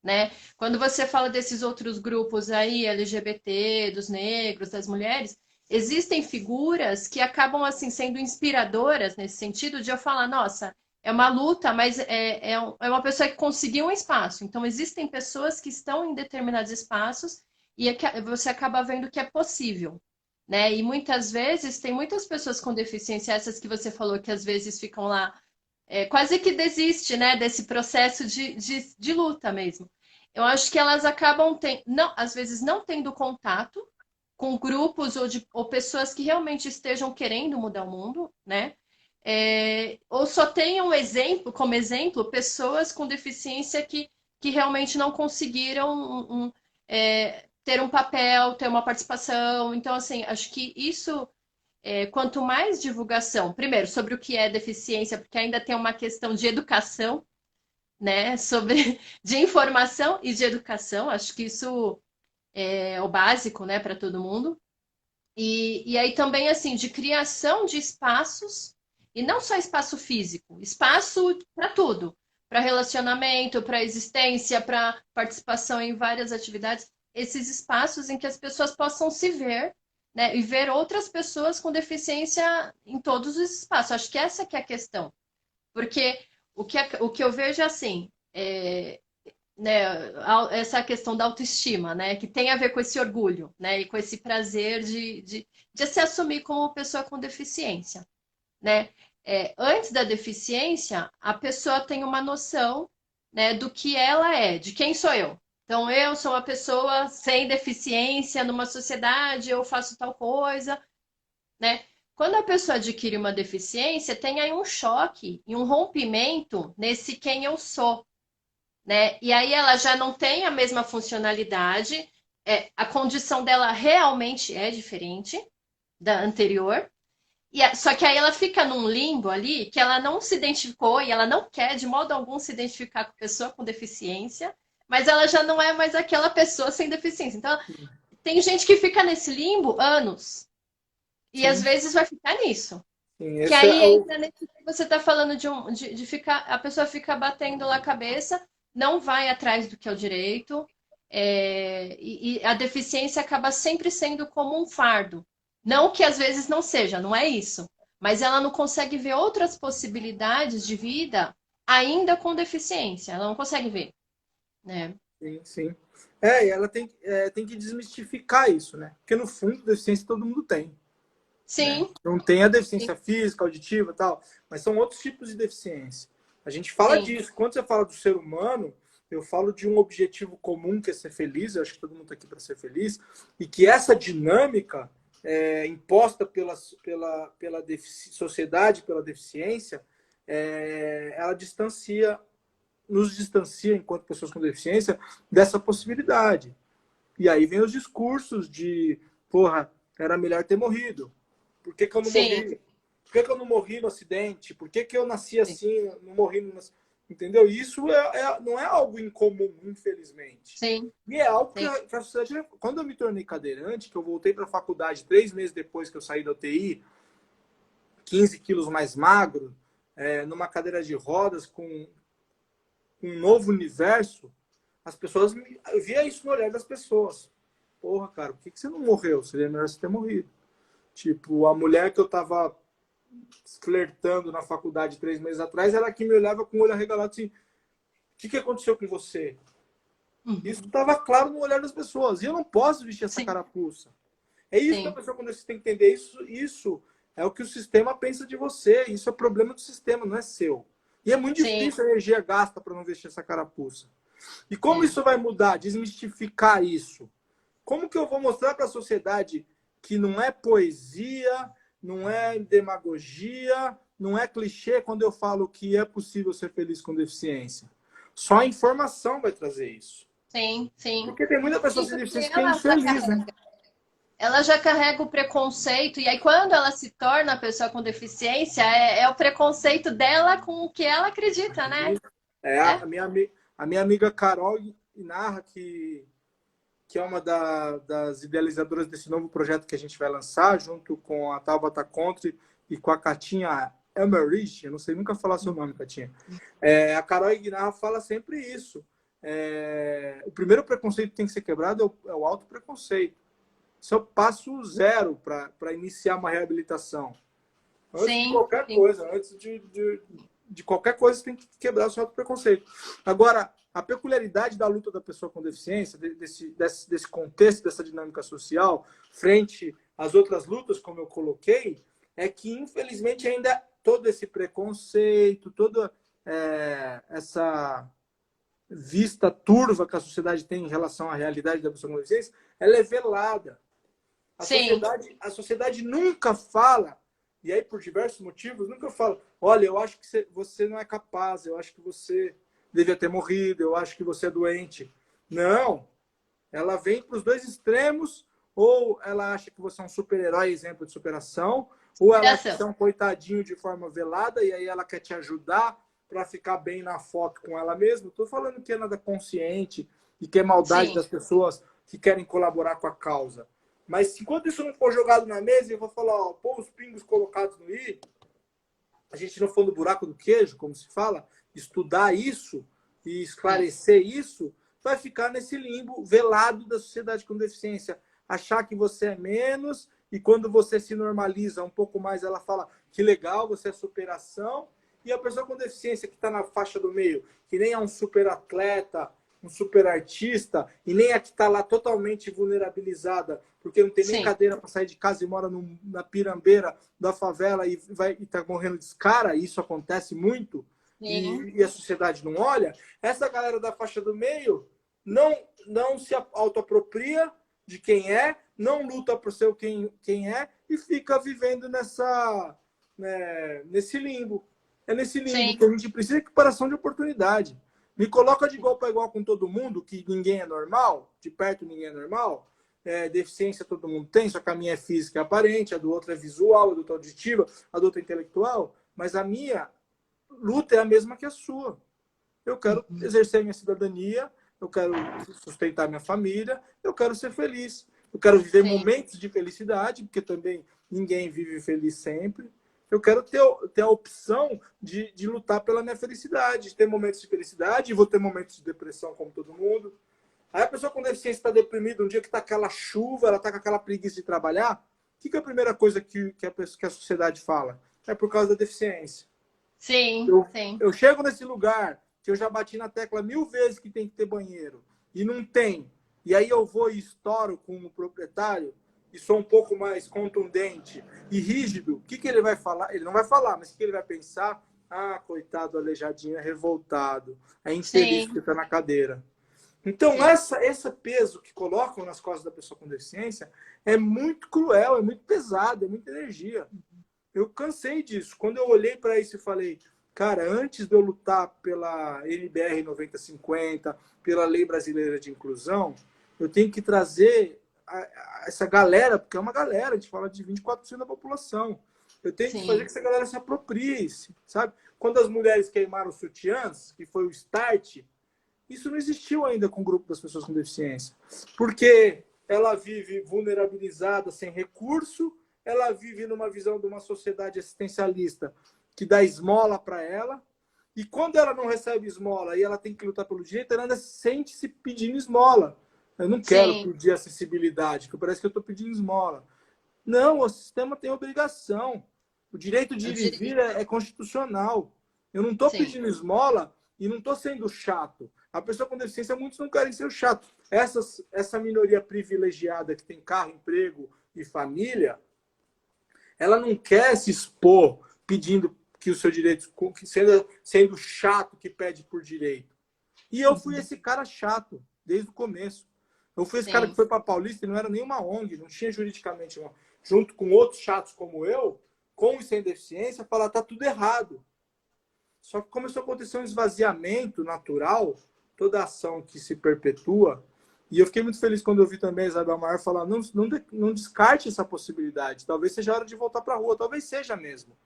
né? Quando você fala desses outros grupos aí, LGBT, dos negros, das mulheres, existem figuras que acabam assim sendo inspiradoras nesse sentido de eu falar, nossa, é uma luta, mas é uma pessoa que conseguiu um espaço. Então existem pessoas que estão em determinados espaços e você acaba vendo que é possível. Né? E muitas vezes tem muitas pessoas com deficiência, essas que você falou que às vezes ficam lá, quase que desiste, né, desse processo de luta mesmo. Eu acho que elas acabam não, às vezes não tendo contato com grupos ou pessoas que realmente estejam querendo mudar o mundo, né? Ou só tenham exemplo, como exemplo, pessoas com deficiência que realmente não conseguiram ter um papel, ter uma participação. Então, assim, acho que isso quanto mais divulgação, primeiro, sobre o que é deficiência, porque ainda tem uma questão de educação, né? Sobre de informação e de educação, acho que isso é o básico, né, para todo mundo. E aí também, assim, de criação de espaços, e não só espaço físico, espaço para tudo, para relacionamento, para existência, para participação em várias atividades, esses espaços em que as pessoas possam se ver, né, e ver outras pessoas com deficiência em todos os espaços. Acho que essa que é a questão, porque o que eu vejo é assim, né, essa questão da autoestima, né, que tem a ver com esse orgulho, né, e com esse prazer de se assumir como pessoa com deficiência, né? Antes da deficiência, a pessoa tem uma noção, né, do que ela é, de quem sou eu. Então, eu sou uma pessoa sem deficiência numa sociedade, eu faço tal coisa, né? Quando a pessoa adquire uma deficiência, tem aí um choque e um rompimento nesse quem eu sou, né? E aí ela já não tem a mesma funcionalidade, a condição dela realmente é diferente da anterior. Só que aí ela fica num limbo ali que ela não se identificou e ela não quer de modo algum se identificar com pessoa com deficiência, mas ela já não é mais aquela pessoa sem deficiência. Então, tem gente que fica nesse limbo anos e às Sim, vezes vai ficar nisso. sim. Que Esse é aí o. entra nesse que você está falando de ficar, a pessoa fica batendo lá a cabeça, não vai atrás do que é o direito, e a deficiência acaba sempre sendo como um fardo. Não que às vezes não seja, não é isso. Mas ela não consegue ver outras possibilidades de vida ainda com deficiência. Ela não consegue ver, né? Sim, sim. E ela tem que desmistificar isso, né? Porque no fundo, deficiência todo mundo tem, né? Sim, Não tem a sim, deficiência física, auditiva e tal, mas são outros tipos de deficiência. A gente fala sim, disso. Quando você fala do ser humano, eu falo de um objetivo comum que é ser feliz. Eu acho que todo mundo está aqui para ser feliz. E que essa dinâmica imposta pela sociedade, pela deficiência, ela nos distancia, enquanto pessoas com deficiência, dessa possibilidade. E aí vem os discursos de, porra, era melhor ter morrido. Por que, que eu não sim, morri? Por que, que eu não morri no acidente? Por que, que eu nasci sim, assim, não morri no... Entendeu? Isso não é algo incomum, infelizmente. sim, E é algo que sim. a sociedade... Quando eu me tornei cadeirante, que eu voltei para a faculdade 3 meses depois que eu saí da UTI, 15 quilos mais magro, numa cadeira de rodas, com um novo universo, as pessoas... Eu via isso no olhar das pessoas. porra, cara, por que você não morreu? Seria melhor você ter morrido. Tipo, a mulher que eu tava flertando na faculdade 3 meses atrás, ela que me olhava com o olho arregalado assim, o que aconteceu com você? Isso Uhum. estava claro no olhar das pessoas. E eu não posso vestir essa Sim, carapuça. É isso que a sim, pessoa, quando você tem que entender, isso é o que o sistema pensa de você. Isso é problema do sistema, não é seu. E é muito sim, difícil a energia gasta para não vestir essa carapuça. E como é. isso vai mudar? Desmistificar isso. Como que eu vou mostrar para a sociedade que não é poesia, não é demagogia, não é clichê quando eu falo que é possível ser feliz com deficiência? Só a informação vai trazer isso. Sim, sim. Porque tem muita pessoa Sim, sem porque deficiência que é infeliz, né? ela já carrega o preconceito, e aí quando ela se torna a pessoa com deficiência, é o preconceito dela com o que ela acredita, né? É É? a minha amiga Carol Inarra, que é uma das idealizadoras desse novo projeto que a gente vai lançar, junto com a Tabata Contri e com a Catinha Emerich, eu não sei nunca falar seu nome, Catinha. A Carol Ignarra fala sempre isso. O primeiro preconceito que tem que ser quebrado é o autopreconceito. Isso é o passo zero para iniciar uma reabilitação. Antes de Sim, qualquer sim, coisa, antes de qualquer coisa, você tem que quebrar o seu preconceito. Agora, a peculiaridade da luta da pessoa com deficiência, desse contexto, dessa dinâmica social, frente às outras lutas, como eu coloquei, é que, infelizmente, ainda todo esse preconceito, toda essa vista turva que a sociedade tem em relação à realidade da pessoa com deficiência, ela é velada. sim, A sociedade nunca fala, e aí por diversos motivos, nunca fala, olha, eu acho que você não é capaz, eu acho que você devia ter morrido, eu acho que você é doente. Não. Ela vem para os dois extremos, ou ela acha que você é um super-herói, exemplo de superação, ou ela acha que superação. você é um coitadinho de forma velada, e aí ela quer te ajudar para ficar bem na foto com ela mesma. Estou falando que é nada consciente e que é maldade Sim, das pessoas que querem colaborar com a causa. Mas enquanto isso não for jogado na mesa, eu vou falar, ó, pô, os pingos colocados no i, a gente não for no buraco do queijo, como se fala, estudar isso e esclarecer isso, vai ficar nesse limbo velado da sociedade com deficiência. Achar que você é menos e quando você se normaliza um pouco mais, ela fala que legal, você é superação. E a pessoa com deficiência que está na faixa do meio, que nem é um super atleta, um super artista, e nem a que está lá totalmente vulnerabilizada, porque não tem nem sim, cadeira para sair de casa e mora na pirambeira da favela e está morrendo de cara, e isso acontece muito, sim, e a sociedade não olha, essa galera da faixa do meio não se autoapropria de quem é, não luta por ser quem é e fica vivendo nesse limbo. É nesse limbo sim, que a gente precisa de equiparação de oportunidade. Me coloca de igual para igual com todo mundo, que ninguém é normal, de perto ninguém é normal. Deficiência todo mundo tem, só que a minha é física e aparente, a do outro é visual, a do outro é auditiva, a do outro é intelectual, mas a minha luta é a mesma que a sua. Eu quero exercer minha cidadania, eu quero sustentar minha família, eu quero ser feliz. Eu quero viver sim, momentos de felicidade, porque também ninguém vive feliz sempre. Eu quero ter a opção de lutar pela minha felicidade, de ter momentos de felicidade, e vou ter momentos de depressão, como todo mundo. Aí a pessoa com deficiência está deprimida, um dia que está aquela chuva, ela está com aquela preguiça de trabalhar, o que é a primeira coisa que a sociedade fala? É por causa da deficiência. sim, Eu, sim, eu chego nesse lugar que eu já bati na tecla 1000 vezes que tem que ter banheiro e não tem. E aí eu vou e estouro com o proprietário e sou um pouco mais contundente e rígido. O que ele vai falar? Ele não vai falar, mas o que ele vai pensar? Ah, coitado, aleijadinho, é revoltado, é infeliz sim, que está na cadeira. Então, sim, esse peso que colocam nas costas da pessoa com deficiência é muito cruel, é muito pesado, é muita energia. Eu cansei disso. Quando eu olhei para isso e falei, cara, antes de eu lutar pela NBR 9050, pela Lei Brasileira de Inclusão, eu tenho que trazer essa galera, porque é uma galera, a gente fala de 24% da população. Eu tenho que fazer que sim, essa galera se aproprie, sabe? Quando as mulheres queimaram os sutiãs, que foi o start, isso não existiu ainda com o grupo das pessoas com deficiência. Porque ela vive vulnerabilizada, sem recurso, ela vive numa visão de uma sociedade assistencialista que dá esmola para ela, e quando ela não recebe esmola e ela tem que lutar pelo direito, ela ainda sente-se pedindo esmola. Eu não quero sim, pedir acessibilidade, que parece que eu estou pedindo esmola. Não, o sistema tem obrigação. O direito de o ir e vir é constitucional. Eu não estou sim, pedindo esmola e não estou sendo chato. A pessoa com deficiência, muitos não querem ser chato. Essa minoria privilegiada que tem carro, emprego e família, ela não quer se expor pedindo que o seu direito, sendo chato que pede por direito. E eu fui uhum, esse cara chato, desde o começo. Eu fui esse cara que sim, foi para Paulista e não era nenhuma ONG, não tinha juridicamente, junto com outros chatos como eu, com e sem deficiência, falar tá tudo errado. Só que começou a acontecer um esvaziamento natural, toda ação que se perpetua. E eu fiquei muito feliz quando eu vi também a Isabel Maior falar: não descarte essa possibilidade. Talvez seja a hora de voltar para a rua, talvez seja mesmo.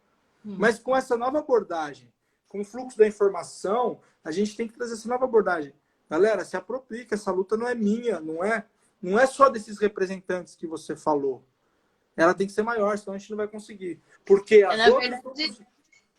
hum. Mas com essa nova abordagem, com o fluxo da informação, a gente tem que trazer essa nova abordagem. Galera, se aproprie, que essa luta não é minha, não é só desses representantes que você falou. Ela tem que ser maior, senão a gente não vai conseguir. Porque as Na outras. verdade,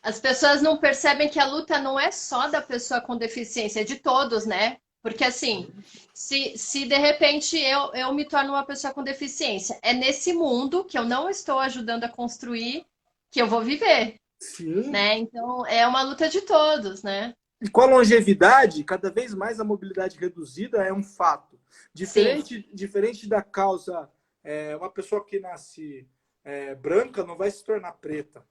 as pessoas não percebem que a luta não é só da pessoa com deficiência, é de todos, né? Porque assim, se de repente eu me torno uma pessoa com deficiência, é nesse mundo que eu não estou ajudando a construir que eu vou viver, Sim. né? Então é uma luta de todos, né? E com a longevidade, cada vez mais a mobilidade reduzida é um fato. Sim, Diferente da causa, uma pessoa que nasce branca não vai se tornar preta.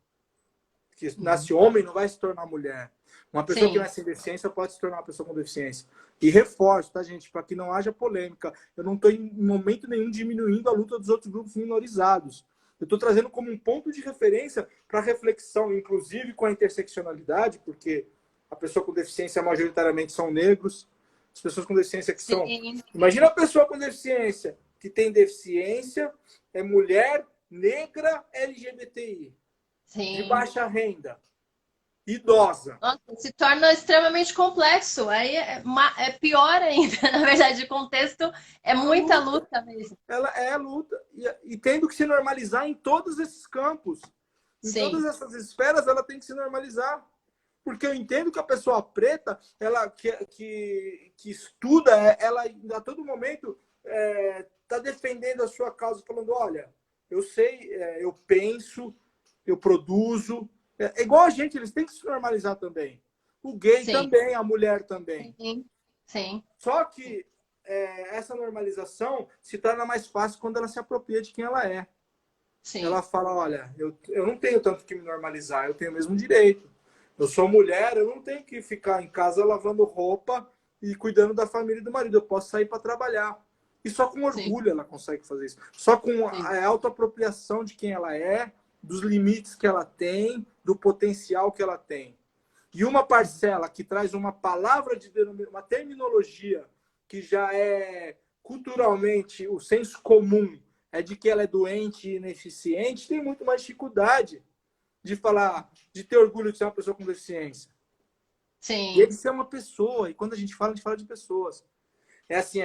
Que uhum, nasce homem não vai se tornar mulher. Uma pessoa que sim, nasce sem deficiência pode se tornar uma pessoa com deficiência. E reforço, tá, gente? Para que não haja polêmica. Eu não estou em momento nenhum diminuindo a luta dos outros grupos minorizados. Eu estou trazendo como um ponto de referência para reflexão, inclusive com a interseccionalidade, porque a pessoa com deficiência majoritariamente são negros, as pessoas com deficiência que são. sim, Imagina a pessoa com deficiência que tem deficiência, é mulher, negra, LGBTI, de sim. baixa renda, idosa. Nossa, se torna extremamente complexo. Aí é pior ainda. Na verdade, o contexto é A muita luta, luta mesmo. ela é a luta. E tendo que se normalizar em todos esses campos. Em todas Sim, essas esferas, ela tem que se normalizar. Porque eu entendo que a pessoa preta, ela que estuda, ela a todo momento está defendendo a sua causa, falando: olha, eu sei, eu penso, eu produzo. É igual a gente, eles têm que se normalizar também. O gay sim, também, a mulher também. sim, sim, Só que essa normalização se torna mais fácil quando ela se apropria de quem ela é. sim, Ela fala: olha, eu não tenho tanto que me normalizar, eu tenho o mesmo direito. Eu sou mulher, eu não tenho que ficar em casa lavando roupa e cuidando da família e do marido. Eu posso sair para trabalhar. E só com sim, orgulho ela consegue fazer isso. Só com sim, a autoapropriação de quem ela é, dos limites que ela tem, do potencial que ela tem. E uma parcela que traz uma palavra de uma terminologia que já é culturalmente o senso comum é de que ela é doente e ineficiente, tem muito mais dificuldade de falar, de ter orgulho de ser uma pessoa com deficiência. E é sim, de ser uma pessoa. E quando a gente fala de pessoas. É assim,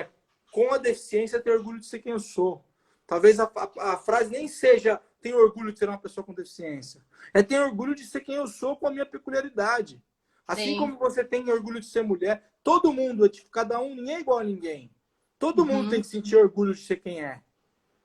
com a deficiência ter orgulho de ser quem eu sou. Talvez a frase nem seja tenho orgulho de ser uma pessoa com deficiência. É ter orgulho de ser quem eu sou com a minha peculiaridade. Assim sim. como você tem orgulho de ser mulher, todo mundo, cada um, ninguém é igual a ninguém. Todo mundo tem Uhum, que sentir orgulho de ser quem é.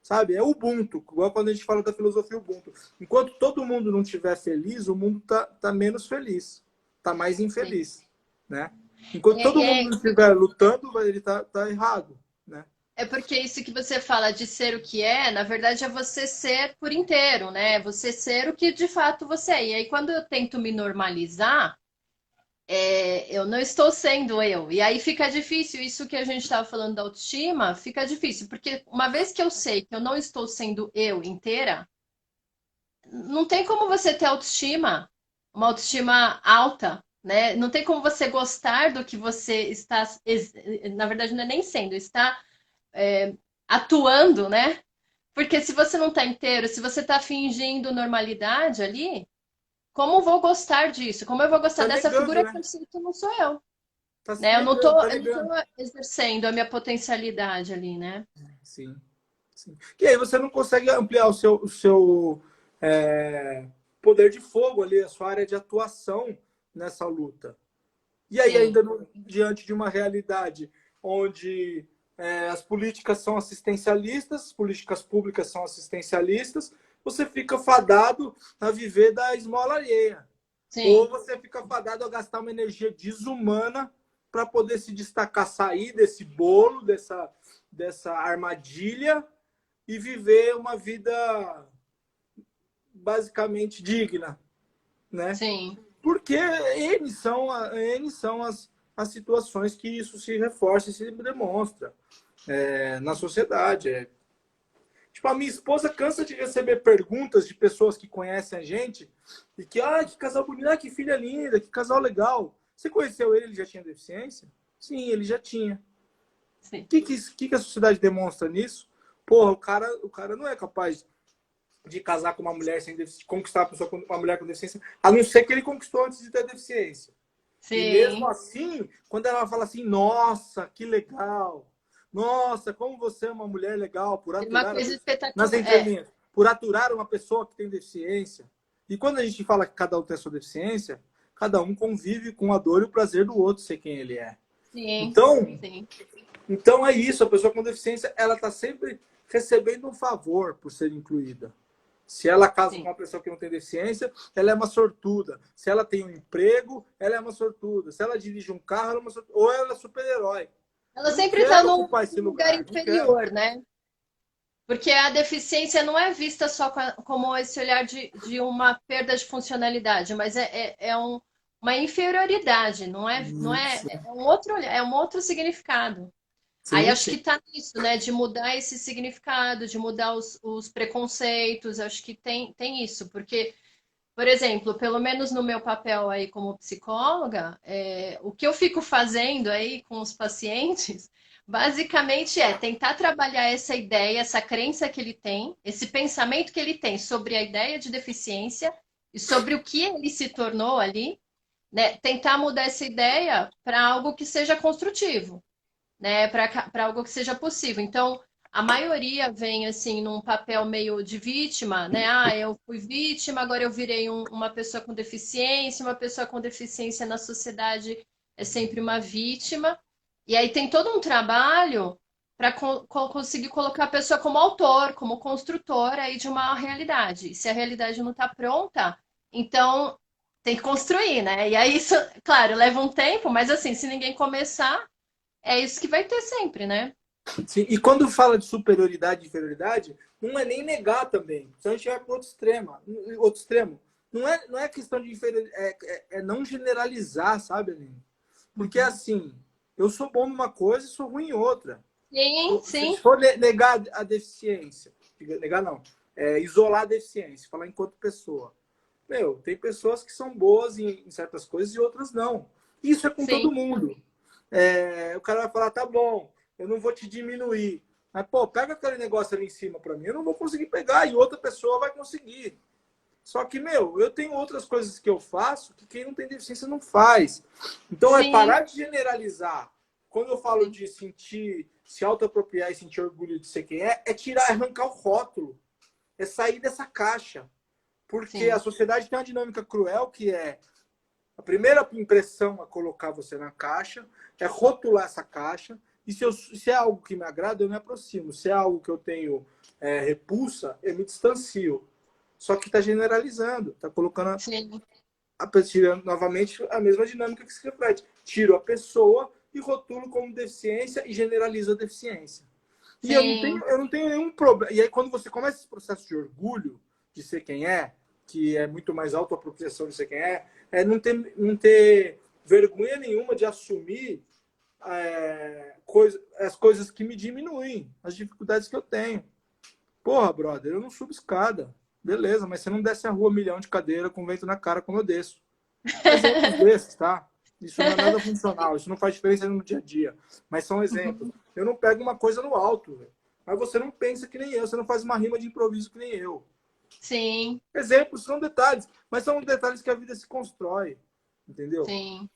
Sabe? É Ubuntu, igual quando a gente fala da filosofia Ubuntu. Enquanto todo mundo não estiver feliz, o mundo tá menos feliz, tá mais sim. infeliz, né? Enquanto todo mundo É, não estiver lutando, ele tá errado, né? é porque isso que você fala de ser o que é, na verdade é você ser por inteiro, né? Você ser o que de fato você é. E aí, quando eu tento me normalizar, eu não estou sendo eu. E aí fica difícil, isso que a gente estava falando da autoestima, fica difícil, porque uma vez que eu sei que eu não estou sendo eu inteira, não tem como você ter autoestima, uma autoestima alta, né? Não tem como você gostar do que você está, na verdade, não é nem sendo, está atuando, né? Porque se você não está inteiro, se você está fingindo normalidade ali, como vou gostar disso? Como eu vou gostar Tá dessa negando, figura que né? eu sei que não sou eu? Tá se Né? negando, tá Eu não tô negando. exercendo a minha potencialidade ali, né? Sim, sim. E aí você não consegue ampliar o seu é, poder de fogo ali, a sua área de atuação nessa luta. E aí, Sim, ainda diante de uma realidade onde as políticas são assistencialistas, as políticas públicas são assistencialistas, você fica fadado a viver da esmola alheia. Ou Sim, você fica fadado a gastar uma energia desumana para poder se destacar, sair desse bolo, dessa armadilha e viver uma vida basicamente digna, né? sim, Porque N são as situações que isso se reforça e se demonstra na sociedade. Tipo, a minha esposa cansa de receber perguntas de pessoas que conhecem a gente e que, que casal bonito, que filha linda, que casal legal. Você conheceu ele, ele já tinha deficiência? Sim, ele já tinha. sim. O que a sociedade demonstra nisso? Porra, o cara não é capaz de casar com uma mulher sem deficiência, conquistar uma mulher com deficiência, a não ser que ele conquistou antes de ter deficiência. E mesmo Sim. assim, quando ela fala assim, nossa, que legal, nossa, como você é uma mulher legal por Uma aturar coisa nas espetacular. É, entrelinhas, por aturar uma pessoa que tem deficiência. E quando a gente fala que cada um tem a sua deficiência, cada um convive com a dor e o prazer do outro ser quem ele é. sim, Então, sim, então é isso, a pessoa com deficiência, ela está sempre recebendo um favor por ser incluída. Se ela casa com sim. uma pessoa que não tem deficiência, ela é uma sortuda. Se ela tem um emprego, ela é uma sortuda. Se ela dirige um carro, ela é uma sortuda. Ou ela é super-herói. Ela Não sempre está quero num ocupar esse lugar lugar, não quero. inferior, né? Porque a deficiência não é vista só como esse olhar de uma perda de funcionalidade, mas uma inferioridade, Isso. é um outro olhar, é um outro significado. Aí Sim, acho sim. que está nisso, né? De mudar esse significado, de mudar os preconceitos, acho que tem isso, porque, por exemplo, pelo menos no meu papel aí como psicóloga, o que eu fico fazendo aí com os pacientes, basicamente é tentar trabalhar essa ideia, essa crença que ele tem, esse pensamento que ele tem sobre a ideia de deficiência e sobre o que ele se tornou ali, né? Tentar mudar essa ideia para algo que seja construtivo, né, para algo que seja possível. Então, a maioria vem assim num papel meio de vítima, né? Ah, eu fui vítima, agora eu virei uma pessoa com deficiência, uma pessoa com deficiência na sociedade é sempre uma vítima. E aí tem todo um trabalho para conseguir colocar a pessoa como autor, como construtor aí de uma realidade. E se a realidade não está pronta, então tem que construir, né? E aí isso, claro, leva um tempo, mas assim, se ninguém começar, é isso que vai ter sempre, né? Sim. E quando fala de superioridade e inferioridade, não é nem negar também. Se a gente vai para outro extremo. Não é questão de inferioridade, é não generalizar, sabe, Aline? Porque Uhum. assim, eu sou bom numa coisa e sou ruim em outra. Sim, Se sim, for negar a deficiência, negar não, isolar a deficiência, falar enquanto pessoa. Meu, tem pessoas que são boas em certas coisas e outras não. Isso é com todo sim, mundo. O cara vai falar, tá bom, eu não vou te diminuir. Mas, pô, pega aquele negócio ali em cima para mim, eu não vou conseguir pegar e outra pessoa vai conseguir. Só que, meu, eu tenho outras coisas que eu faço que quem não tem deficiência não faz. Então, é sim, parar de generalizar. Quando eu falo sim, de sentir, se autoapropriar e sentir orgulho de ser quem é tirar, é arrancar o rótulo. É sair dessa caixa. Porque a sim, sociedade tem uma dinâmica cruel que é a primeira impressão a colocar você na caixa, é rotular essa caixa. E se é algo que me agrada, eu me aproximo. Se é algo que eu tenho repulsa, eu me distancio. Só que está generalizando, está colocando, sim, tirando novamente a mesma dinâmica que se reflete. Tiro a pessoa e rotulo como deficiência e generalizo a deficiência. E sim, eu não tenho nenhum problema. E aí, quando você começa esse processo de orgulho de ser quem é, que é muito mais autoapropriação de ser quem é não ter vergonha nenhuma de assumir as coisas que me diminuem, as dificuldades que eu tenho. Porra, brother, eu não subo escada. Beleza, mas você não desce a rua milhão de cadeira com vento na cara como eu desço. Exemplos desses, tá? Isso não é nada funcional, isso não faz diferença no dia a dia. Mas são exemplos. uhum, Eu não pego uma coisa no alto, velho. Mas você não pensa que nem eu, você não faz uma rima de improviso que nem eu. sim, Exemplos são detalhes, mas são detalhes que a vida se constrói, entendeu? sim,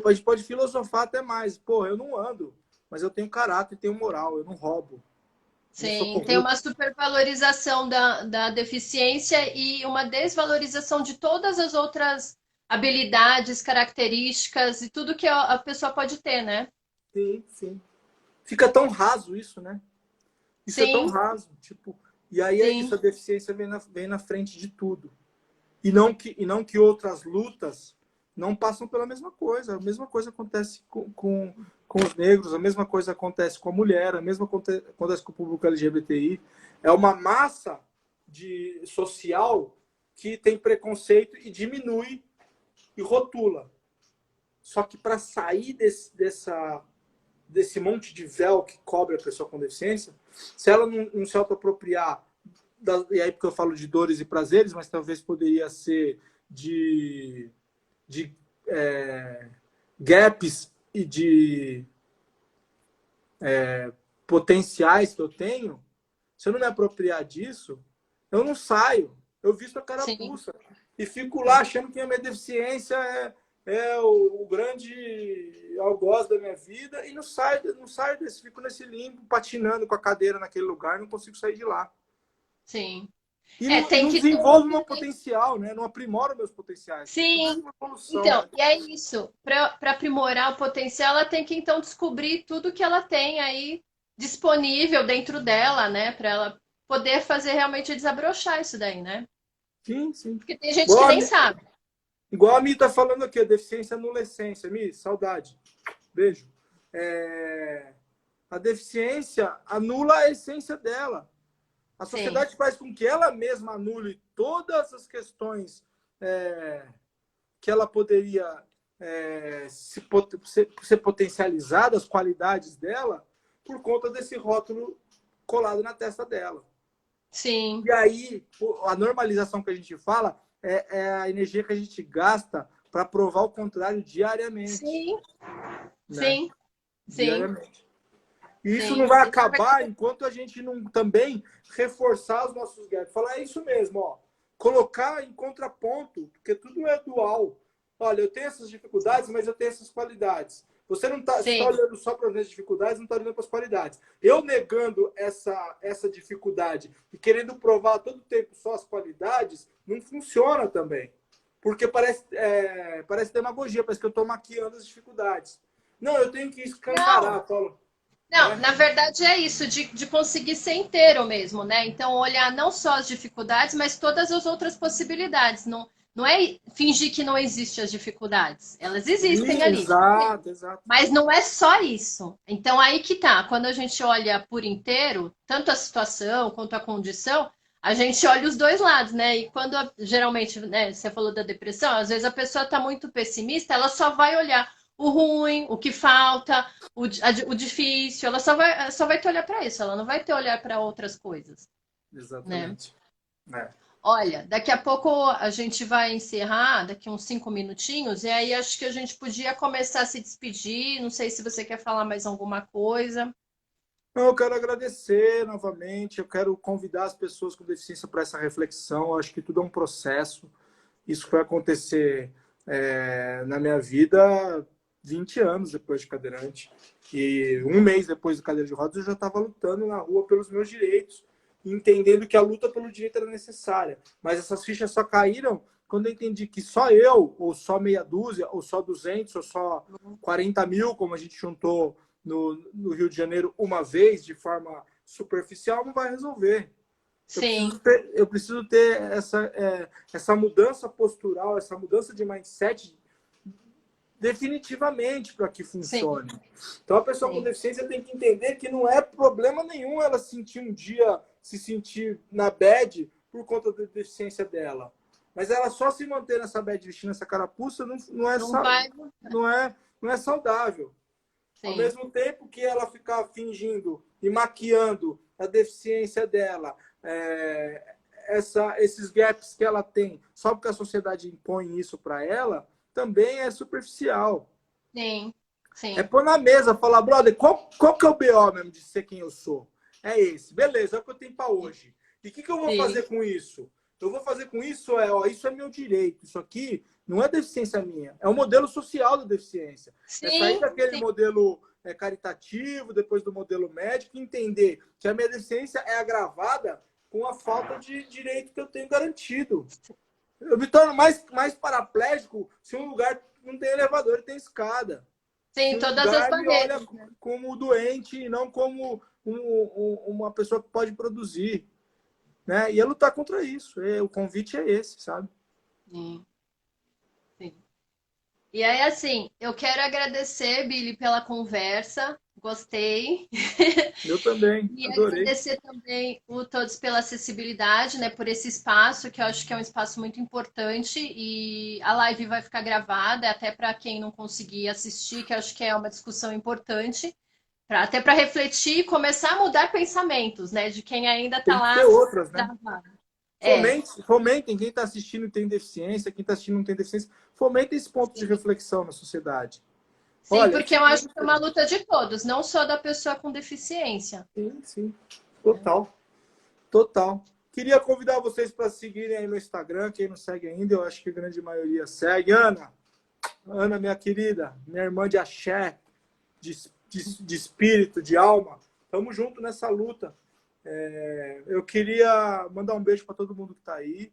A gente pode filosofar até mais. Pô, eu não ando, mas eu tenho caráter e tenho moral, eu não roubo, eu não sou sim. Tem uma corrupto. supervalorização da deficiência e uma desvalorização de todas as outras habilidades, características e tudo que a pessoa pode ter, né? Sim, sim. fica tão raso isso, né? Isso é tão Sim, raso, tipo, e aí é isso, sim, a deficiência vem na frente de tudo. E não que outras lutas não passam pela mesma coisa. A mesma coisa acontece com os negros, a mesma coisa acontece com a mulher, a mesma acontece com o público LGBTI. É uma massa social que tem preconceito e diminui e rotula. Só que para sair desse monte de véu que cobre a pessoa com deficiência, se ela não se autoapropriar, e aí porque eu falo de dores e prazeres, mas talvez poderia ser de gaps e de potenciais que eu tenho, se eu não me apropriar disso, eu não saio. Eu visto a sim, carapuça e fico lá sim. achando que a minha deficiência é o grande algoz da minha vida e não saio desse, fico nesse limbo, patinando com a cadeira naquele lugar, não consigo sair de lá. Sim. E É, não tem que ter. desenvolvo meu potencial, né? Não aprimoro meus potenciais. Tudo é Sim. uma evolução, Então, né? e é isso. Para aprimorar o potencial, ela tem que então descobrir tudo que ela tem aí disponível dentro dela, né? Para ela poder fazer realmente desabrochar isso daí, né? Sim, sim. Porque tem gente que Igual a, nem Mi- sabe. igual a Mi tá falando aqui, a deficiência anula a essência. Mi, saudade. Beijo. A deficiência anula a essência dela. A Sim, sociedade faz com que ela mesma anule todas as questões que ela poderia ser potencializada, as qualidades dela, por conta desse rótulo colado na testa dela. sim, E aí, a normalização que a gente fala é a energia que a gente gasta para provar o contrário diariamente, sim, né? sim, sim, Diariamente. E isso não sim. vai E na acabar verdade, enquanto a gente não também reforçar os nossos gaps. Falar, é isso mesmo, ó. Colocar em contraponto, porque tudo é dual. Olha, eu tenho essas dificuldades, mas eu tenho essas qualidades. Você não está tá sim, olhando só para as minhas dificuldades, não está olhando para as qualidades. Eu negando essa dificuldade e querendo provar a todo tempo só as qualidades, não funciona também. Porque parece demagogia, parece que eu estou maquiando as dificuldades. Não, eu tenho que não. escancarar, Paulo, Não, né? na verdade é isso, de conseguir ser inteiro mesmo, né? Então, olhar não só as dificuldades, mas todas as outras possibilidades. Não, não é fingir que não existem as dificuldades. Elas existem ali. Exato, exato. Mas não é só isso. Então, aí que tá. Quando a gente olha por inteiro, tanto a situação quanto a condição, a gente olha os dois lados, né? E quando geralmente, né, você falou da depressão, às vezes a pessoa está muito pessimista, ela só vai olhar o ruim, o que falta, o difícil, ela só vai ter olhar para isso, ela não vai ter olhar para outras coisas, né? Exatamente. É. Olha, daqui a pouco a gente vai encerrar, daqui uns 5 minutinhos, e aí acho que a gente podia começar a se despedir. Não sei se você quer falar mais alguma coisa. Não, eu quero agradecer novamente, eu quero convidar as pessoas com deficiência para essa reflexão. Eu acho que tudo é um processo. Isso vai acontecer na minha vida 20 anos depois de cadeirante. E um mês depois do cadeira de rodas, eu já estava lutando na rua pelos meus direitos, entendendo que a luta pelo direito era necessária. Mas essas fichas só caíram quando eu entendi que só eu, ou só meia dúzia, ou só 200, ou só 40 mil, como a gente juntou no Rio de Janeiro uma vez, de forma superficial, não vai resolver. Sim, Eu preciso ter essa mudança postural, essa mudança de mindset definitivamente para que sim, funcione. Então, a pessoa com sim, deficiência tem que entender que não é problema nenhum ela se sentir na bad por conta da deficiência dela. Mas ela só se manter nessa bad vestindo essa carapuça não vai. não é, não é saudável. Ao Sim, mesmo tempo que ela ficar fingindo e maquiando a deficiência dela, esses gaps que ela tem, só porque a sociedade impõe isso para ela, também é superficial. sim, É sim, pôr na mesa, falar, brother, qual que é o BO mesmo de ser quem eu sou? É esse. Beleza, é o que eu tenho para hoje. E o que eu vou sim, fazer com isso? Eu vou fazer com isso, isso é meu direito. Isso aqui não é deficiência minha, é o modelo social da deficiência. É sair sim, daquele sim, modelo caritativo, depois do modelo médico, e entender que a minha deficiência é agravada com a falta de direito que eu tenho garantido. Eu me torno mais paraplégico se um lugar não tem elevador e tem escada. Sim, se todas as lugar me olha barreiras, né? como doente e não como uma pessoa que pode produzir, né? E é lutar contra isso. O convite é esse, sabe? Sim, sim. E aí, assim, eu quero agradecer, Billy, pela conversa. Gostei. Eu também, E adorei. agradecer também o Todos pela acessibilidade, né, por esse espaço, que eu acho que é um espaço muito importante. E a live vai ficar gravada, até para quem não conseguir assistir, que eu acho que é uma discussão importante, até para refletir e começar a mudar pensamentos, né, de quem ainda está Tem que ter lá outras, né? travado. É, Fomentem quem está assistindo e tem deficiência, quem está assistindo não tem deficiência, fomentem esse ponto de sim. reflexão na sociedade. Sim, Olha, é o porque eu acho seguinte, que é uma luta de todos, não só da pessoa com deficiência. sim, sim, Né? total, total. Queria convidar vocês para seguirem aí no Instagram, quem não segue ainda, eu acho que a grande maioria segue. Ana, minha querida, minha irmã de axé, de espírito, de alma, estamos juntos nessa luta. Eu queria mandar um beijo para todo mundo que está aí,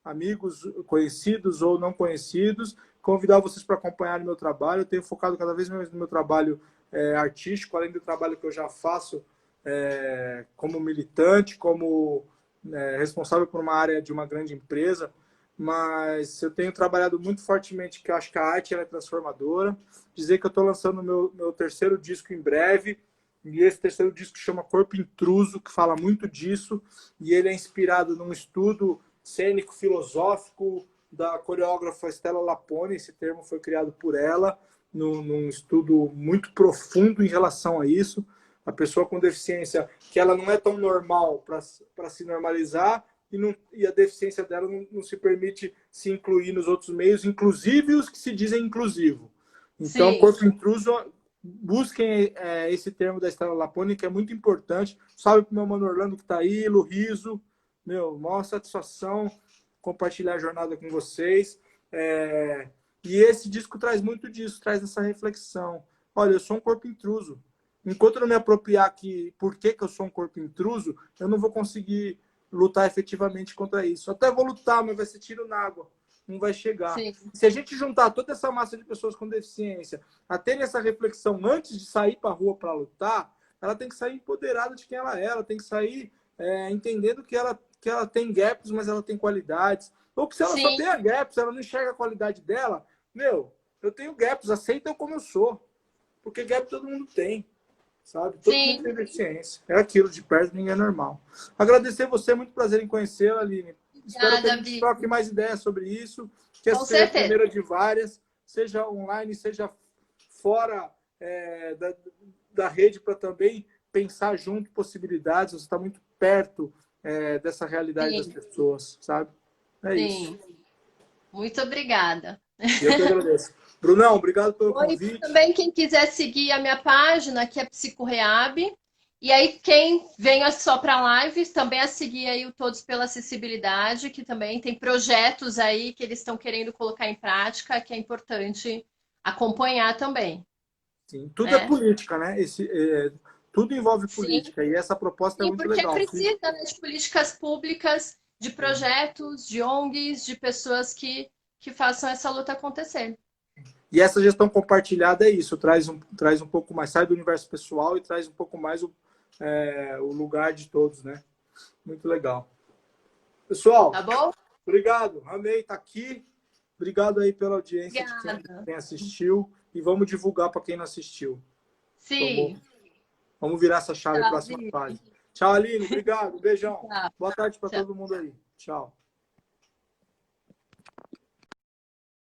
amigos conhecidos ou não conhecidos, convidar vocês para acompanhar o meu trabalho. Eu tenho focado cada vez mais no meu trabalho artístico, além do trabalho que eu já faço como militante, como responsável por uma área de uma grande empresa, mas eu tenho trabalhado muito fortemente, que eu acho que a arte ela é transformadora. Dizer que eu estou lançando meu terceiro disco em breve, e esse terceiro disco chama Corpo Intruso, que fala muito disso, e ele é inspirado num estudo cênico-filosófico da coreógrafa Stella Lapone. Esse termo foi criado por ela, num estudo muito profundo em relação a isso. A pessoa com deficiência, que ela não é tão normal para se normalizar, e a deficiência dela não se permite se incluir nos outros meios, inclusive os que se dizem inclusivo. Então, Sim, corpo intruso, busquem esse termo da Estela Lapone, que é muito importante. Salve para o meu mano Orlando que está aí, Luizo. Meu, maior satisfação compartilhar a jornada com vocês. E esse disco traz muito disso, traz essa reflexão. Olha, eu sou um corpo intruso. Enquanto eu não me apropriar aqui por que eu sou um corpo intruso, eu não vou conseguir lutar efetivamente contra isso. Até vou lutar, mas vai ser tiro na água. Não vai chegar. sim, Se a gente juntar toda essa massa de pessoas com deficiência a terem essa reflexão antes de sair para a rua para lutar, ela tem que sair empoderada de quem ela é. Ela tem que sair entendendo que ela tem gaps, mas ela tem qualidades. Ou que se ela só sim, tem a gaps, ela não enxerga a qualidade dela, meu, eu tenho gaps, aceita eu como eu sou. Porque gap todo mundo tem, sabe? Todo mundo sim. tem deficiência. É aquilo, de perto ninguém é normal. Agradecer você, muito prazer em conhecê-la, Aline. Espero que a Obrigada, gente Bi. troque mais ideias sobre isso, que essa Com seja a certeza. primeira de várias, seja online, seja fora da rede, para também pensar junto possibilidades. Você está muito perto dessa realidade das Sim, pessoas, sabe? É isso. sim. Muito obrigada. E eu que agradeço. Brunão, obrigado pelo Oi, convite. também quem quiser seguir a minha página, que é Psicoreab. E aí, quem venha só para a live, também a seguir aí o Todos pela Acessibilidade, que também tem projetos aí que eles estão querendo colocar em prática, que é importante acompanhar também, Sim, tudo é né? política, né? Tudo envolve Sim, política e essa proposta é sim, muito porque legal. precisa, né, de políticas públicas, de Sim. projetos, de ONGs, de pessoas que façam essa luta acontecer. E essa gestão compartilhada é isso, traz um pouco mais, sai do universo pessoal e traz um pouco mais o lugar de todos, né? Muito legal. Pessoal, Tá bom? obrigado. Amei estar aqui. Obrigado aí pela audiência de Obrigada. quem assistiu e vamos divulgar para quem não assistiu. Vamos, Sim. vamos virar essa chave, Tchau, próxima Vivi. fase. Tchau, Aline. Obrigado. Beijão. Tchau. Boa tarde para Tchau. todo mundo aí. Tchau.